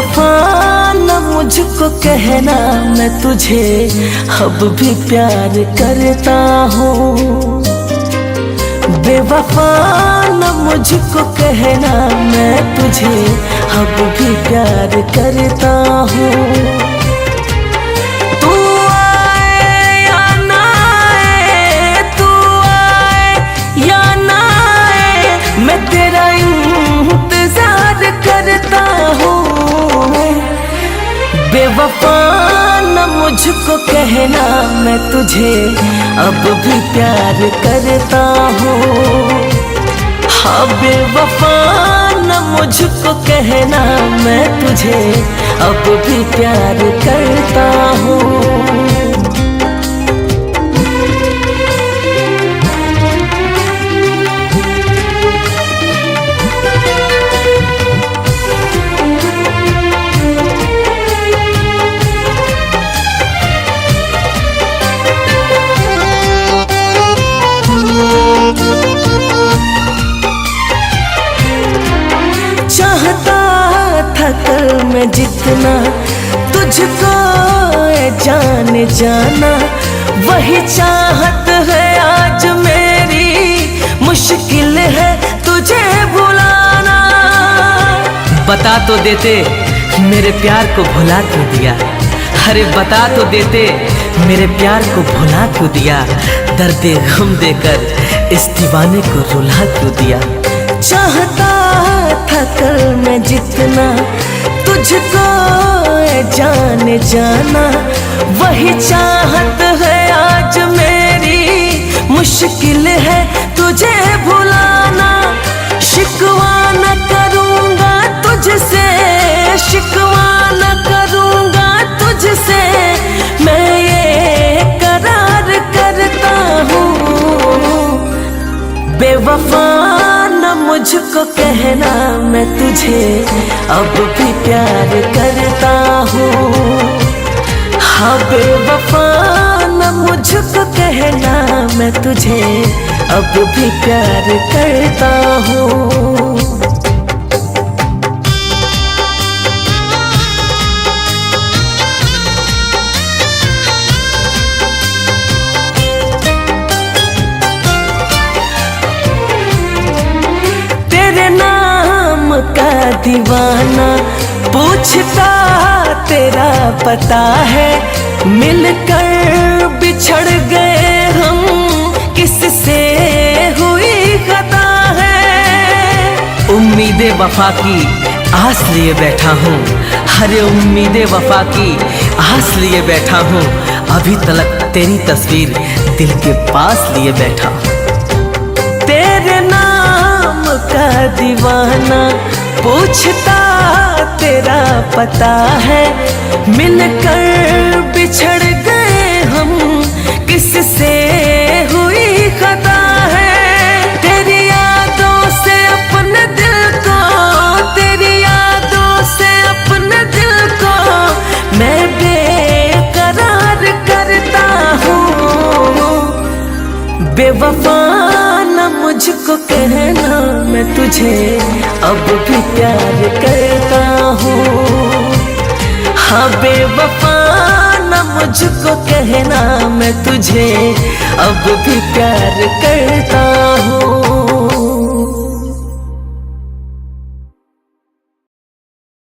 बेवफा न मुझको कहना, मैं तुझे अब भी प्यार करता हूँ। बेवफा न मुझको कहना, मैं तुझे अब भी प्यार करता हूँ। तू आए या ना आए, तू आए या ना आए, मैं तेरा इंतजार करता हूँ। बेवफा न मुझको कहना, मैं तुझे अब भी प्यार करता हूँ। हाँ बेवफा न मुझको कहना, मैं तुझे अब भी प्यार करता हूँ। चाहता था कल मैं जितना तुझको जान जाना, वही चाहत है आज मेरी, मुश्किल है तुझे भुलाना। बता तो देते मेरे प्यार को भुला क्यों दिया, अरे बता तो देते मेरे प्यार को भुला क्यों दिया। दर्द गम देकर इस दीवाने को रुला क्यों दिया। चाहता था कल मैं जितना तुझको जान जाना, वही चाहत है आज मेरी, मुश्किल है तुझे भुलाना। शिकवा न करूँगा तुझसे, शिकवा न करूँगा तुझसे, मैं ये करार करता हूँ। बेवफा न मुझको कहना, मैं तुझे अब भी प्यार करता हूँ। हाँ बेवफा न मुझको कहना, मैं तुझे अब भी प्यार करता हूँ। का दीवाना पूछता तेरा पता है, मिलकर बिछड़ गए हम, किससे हुई खता है। उम्मीदे वफा की आस लिए बैठा हूँ, अरे उम्मीदे वफा की आस लिए बैठा हूँ, अभी तलक तेरी तस्वीर दिल के पास लिए बैठा हूँ। तेरे नाम का दीवाना पूछता तेरा पता है, मिलकर बिछड़ गए हम, किससे हुई खता है। तेरी यादों से अपने दिल को, तेरी यादों से अपने दिल को मैं बेकरार करता हूँ। बेवफा न मुझको कहना, मैं तुझे अब भी प्यार करता हूँ। हाँ बेवफा न मुझको कहना, मैं तुझे अब भी प्यार करता हूँ।